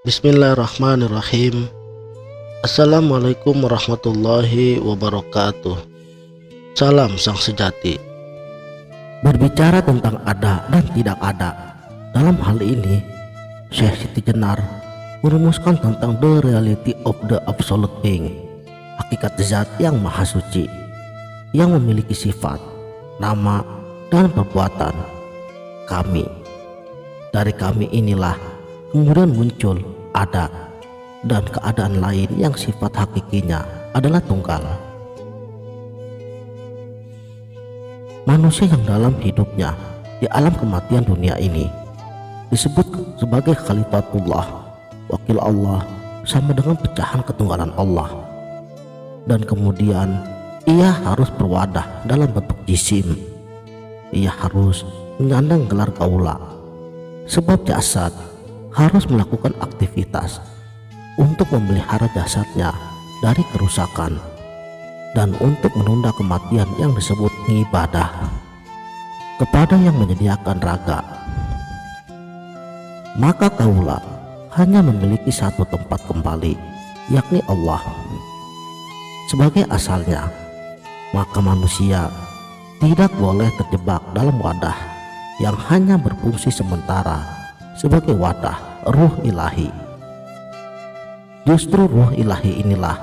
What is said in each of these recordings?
Bismillahirrahmanirrahim. Assalamualaikum warahmatullahi wabarakatuh. Salam sang sejati. Berbicara tentang ada dan tidak ada, dalam hal ini Syekh Siti Jenar merumuskan tentang the reality of the absolute being, hakikat zat yang maha suci, yang memiliki sifat, nama, dan perbuatan. Dari kami inilah kemudian muncul ada, dan keadaan lain yang sifat hakikinya adalah tunggal. Manusia yang dalam hidupnya di alam kematian dunia ini disebut sebagai khalifatullah, wakil Allah, sama dengan pecahan ketunggalan Allah. Dan kemudian ia harus berwadah dalam bentuk jisim. Ia harus menyandang gelar kaula, sebab jasad harus melakukan aktivitas untuk memelihara jasadnya dari kerusakan dan untuk menunda kematian yang disebut ibadah kepada yang menyediakan raga. Maka kaula hanya memiliki satu tempat kembali, yakni Allah sebagai asalnya. Maka manusia tidak boleh terjebak dalam wadah yang hanya berfungsi sementara sebagai wadah ruh ilahi. Justru ruh ilahi inilah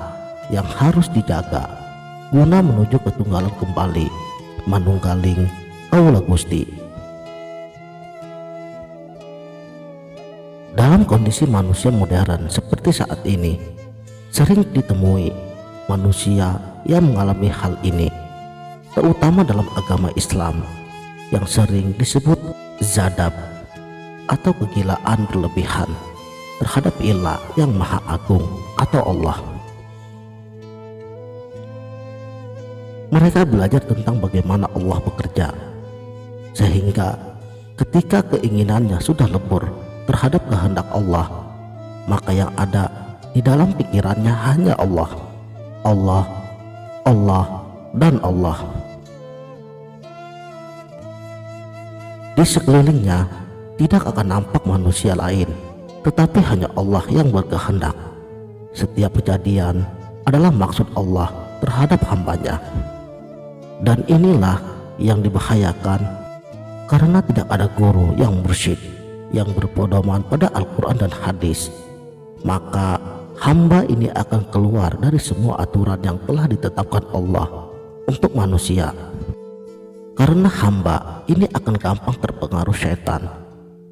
yang harus dijaga guna menuju ketunggalan kembali, manunggaling kaula Gusti. Dalam kondisi manusia modern seperti saat ini, sering ditemui manusia yang mengalami hal ini, terutama dalam agama Islam yang sering disebut zadab atau kegilaan berlebihan terhadap ilah yang maha agung atau Allah. Mereka belajar tentang bagaimana Allah bekerja, sehingga ketika keinginannya sudah lebur terhadap kehendak Allah, maka yang ada di dalam pikirannya hanya Allah, Allah, Allah, dan Allah. Di sekelilingnya tidak akan nampak manusia lain, tetapi hanya Allah yang berkehendak. Setiap kejadian adalah maksud Allah terhadap hambanya. Dan inilah yang dibahayakan, karena tidak ada guru yang mursyid yang berpedoman pada Al-Quran dan hadis. Maka hamba ini akan keluar dari semua aturan yang telah ditetapkan Allah untuk manusia. Karena hamba ini akan gampang terpengaruh syaitan.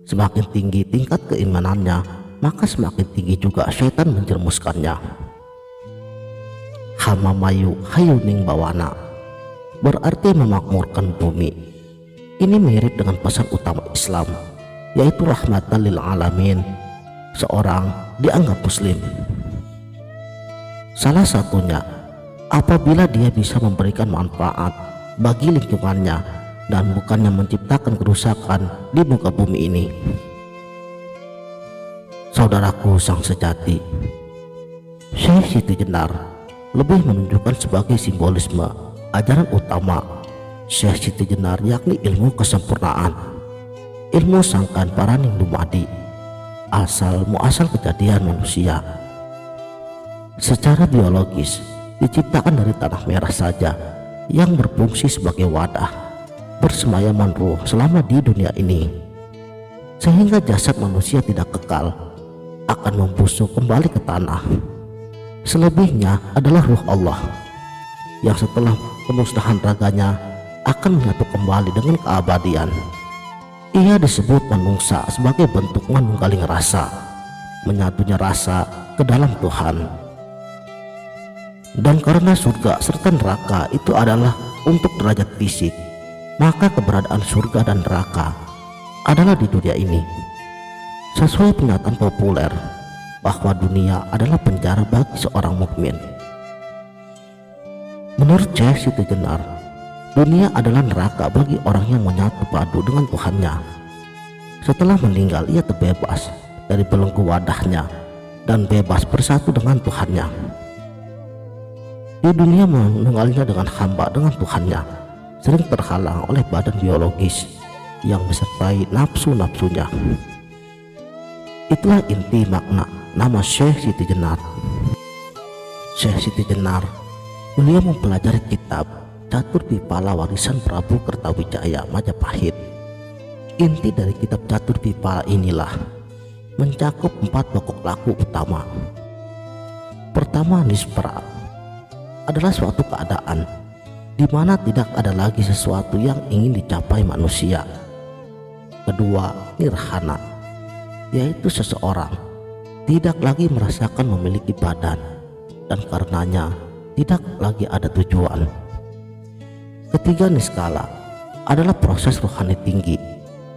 Semakin tinggi tingkat keimanannya, maka semakin tinggi juga syaitan menjermuskannya. Hama mayu hayuning bawana berarti memakmurkan bumi. Ini mirip dengan pesan utama Islam, yaitu rahmatan lil alamin. Seorang dianggap muslim salah satunya apabila dia bisa memberikan manfaat bagi lingkungannya dan bukannya menciptakan kerusakan di muka bumi ini. Saudaraku sang sejati, Syekh Siti Jenar lebih menunjukkan sebagai simbolisme ajaran utama Syekh Siti Jenar, yakni ilmu kesempurnaan, ilmu sangkan paraning dumadi, asal muasal kejadian manusia. Secara biologis diciptakan dari tanah merah saja yang berfungsi sebagai wadah persemayaman ruh selama di dunia ini, sehingga jasad manusia tidak kekal, akan membusuk kembali ke tanah. Selebihnya adalah ruh Allah yang setelah pemusnahan raganya akan menyatu kembali dengan keabadian. Ia disebut manungsa sebagai bentuk manunggaling rasa, menyatunya rasa ke dalam Tuhan. Dan karena surga serta neraka itu adalah untuk derajat fisik, maka keberadaan surga dan neraka adalah di dunia ini. Sesuai pernyataan populer bahwa dunia adalah penjara bagi seorang mukmin. Menurut Syekh Siti Jenar, dunia adalah neraka bagi orang yang menyatu padu dengan Tuhannya. Setelah meninggal, ia terbebas dari belenggu wadahnya dan bebas bersatu dengan Tuhannya. Di dunia menunggalnya dengan hamba dengan Tuhannya sering terhalang oleh badan biologis yang besertai nafsu-nafsunya. Itulah inti makna nama Syekh Siti Jenar. Syekh Siti Jenar, beliau mempelajari kitab Catur Pipala warisan Prabu Kertawijaya Majapahit. Inti dari kitab Catur Pipala inilah mencakup 4 pokok laku utama. Pertama, nispra adalah suatu keadaan di mana tidak ada lagi sesuatu yang ingin dicapai manusia. Kedua, nirhana, yaitu seseorang tidak lagi merasakan memiliki badan dan karenanya tidak lagi ada tujuan. Ketiga, niskala adalah proses rohani tinggi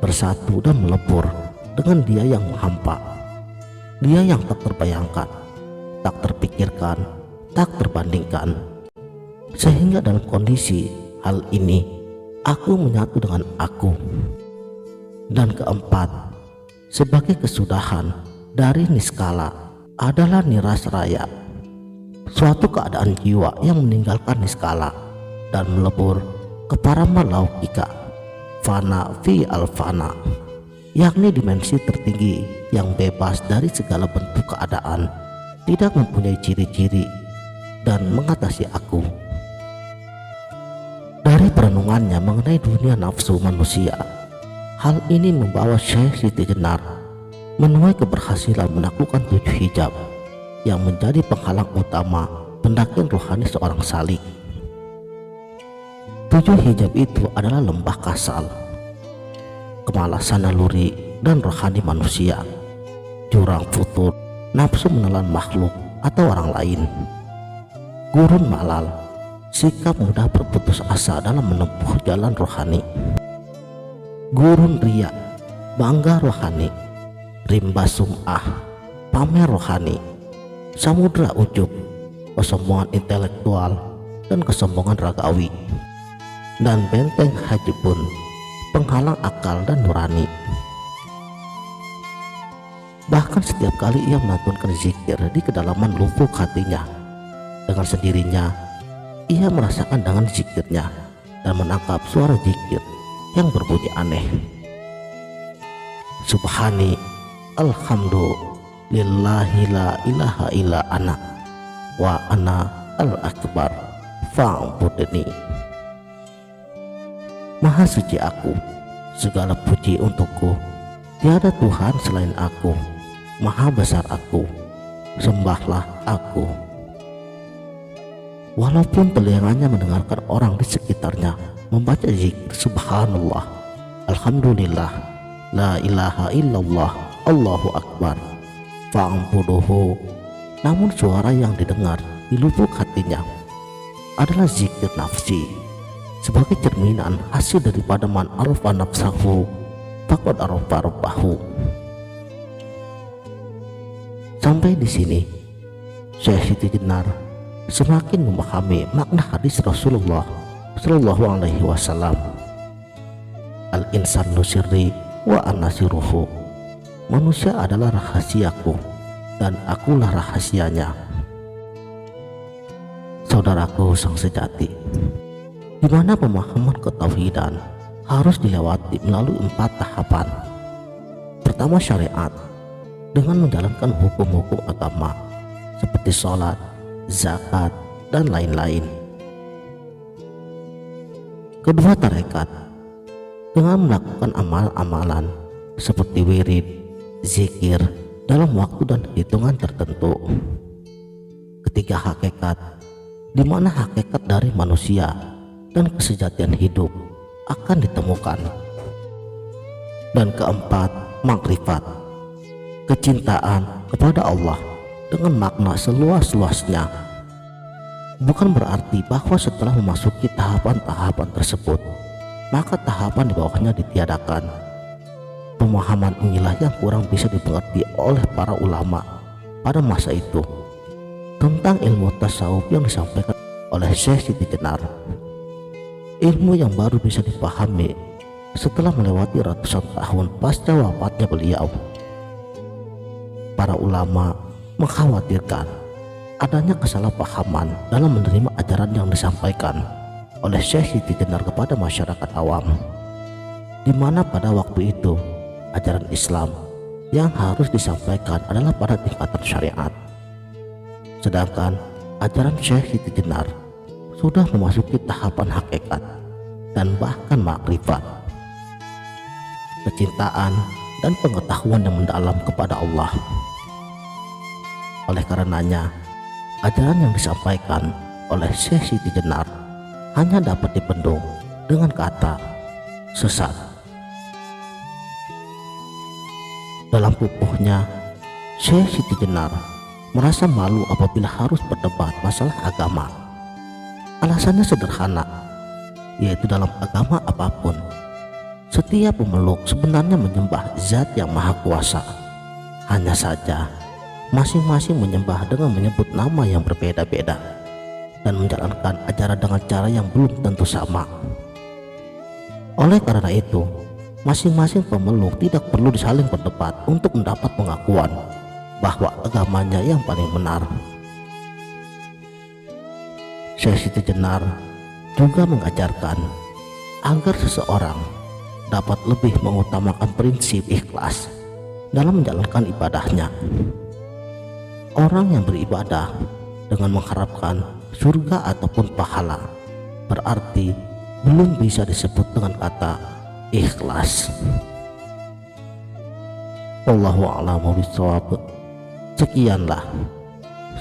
bersatu dan melebur dengan dia yang hampa, dia yang tak terbayangkan, tak terpikirkan, tak terbandingkan. Sehingga dalam kondisi hal ini aku menyatu dengan aku. Dan keempat, sebagai kesudahan dari niskala adalah nirasraya, suatu keadaan jiwa yang meninggalkan niskala dan melebur ke parama laukika, fana fi al-fana, yakni dimensi tertinggi yang bebas dari segala bentuk keadaan, tidak mempunyai ciri-ciri dan mengatasi aku. Dari perenungannya mengenai dunia nafsu manusia, hal ini membawa Syekh Siti Jenar menuai keberhasilan menaklukkan 7 hijab yang menjadi penghalang utama pendakian rohani seorang salik. 7 hijab itu adalah lembah kasal, kemalasan naluri dan rohani manusia, jurang futur, nafsu menelan makhluk atau orang lain, gurun malal, sikap mudah berputus asa dalam menempuh jalan rohani, gurun riya, bangga rohani, rimba sum'ah, pamer rohani, samudra ujub, kesombongan intelektual dan kesombongan ragawi, dan benteng hajibun, penghalang akal dan nurani. Bahkan setiap kali ia melantunkan zikir di kedalaman lubuk hatinya, dengan sendirinya ia merasakan dengan zikirnya dan menangkap suara zikir yang berbunyi aneh. Subhani alhamdulillahi la ilaha illa ana wa ana al-akbar fa'budni. Maha suci aku, segala puji untukku, tiada Tuhan selain aku, maha besar aku, sembahlah aku. Walaupun telinganya mendengarkan orang di sekitarnya membaca zikir subhanallah, alhamdulillah, la ilaha illallah, Allahu akbar, fa'buduhu, namun suara yang didengar di lubuk hatinya adalah zikir nafsi, sebagai cerminan hasil daripada man arafa nafsahu faqad arafa rabbahu. Sampai di sini Syekh Siti Jenar semakin memahami makna hadis Rasulullah Shallallahu Alaihi Wasallam, al-insanu sirri wa anasiruhu, manusia adalah rahasiaku dan akulah rahasianya. Saudaraku sang sejati, di mana pemahaman ketauhidan harus dilewati melalui 4 tahapan. Pertama, syariat dengan menjalankan hukum-hukum agama seperti sholat, zakat, dan lain-lain. Kedua, tarekat dengan melakukan amalan-amalan seperti wirid, zikir dalam waktu dan hitungan tertentu. Ketiga, hakikat, di mana hakikat dari manusia dan kesejatian hidup akan ditemukan. Dan keempat, makrifat, kecintaan kepada Allah dengan makna seluas-luasnya. Bukan berarti bahwa setelah memasuki tahapan-tahapan tersebut maka tahapan di bawahnya ditiadakan. Pemahaman inilah yang kurang bisa dimengerti oleh para ulama pada masa itu tentang ilmu tasawuf yang disampaikan oleh Syekh Siti Jenar. Ilmu yang baru bisa dipahami setelah melewati ratusan tahun pasca wafatnya beliau. Para ulama mengkhawatirkan adanya kesalahpahaman dalam menerima ajaran yang disampaikan oleh Syekh Siti Jenar kepada masyarakat awam, di mana pada waktu itu ajaran Islam yang harus disampaikan adalah pada tingkatan syariat. Sedangkan ajaran Syekh Siti Jenar sudah memasuki tahapan hakikat dan bahkan makrifat, kecintaan dan pengetahuan yang mendalam kepada Allah. Oleh karenanya, ajaran yang disampaikan oleh Syekh Siti Jenar hanya dapat dibendung dengan kata sesat. Dalam pupuhnya, Syekh Siti Jenar merasa malu apabila harus berdebat masalah agama. Alasannya sederhana, yaitu dalam agama apapun, setiap pemeluk sebenarnya menyembah Zat yang Maha Kuasa. Hanya saja, masing-masing menyembah dengan menyebut nama yang berbeda-beda dan menjalankan ajaran dengan cara yang belum tentu sama. Oleh karena itu, masing-masing pemeluk tidak perlu saling berdebat untuk mendapat pengakuan bahwa agamanya yang paling benar. Syekh Siti Jenar juga mengajarkan agar seseorang dapat lebih mengutamakan prinsip ikhlas dalam menjalankan ibadahnya. Orang yang beribadah dengan mengharapkan surga ataupun pahala berarti belum bisa disebut dengan kata ikhlas. Wallahu a'lamu bishawab. Sekianlah,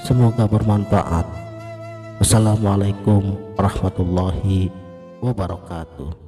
semoga bermanfaat. Wassalamualaikum warahmatullahi wabarakatuh.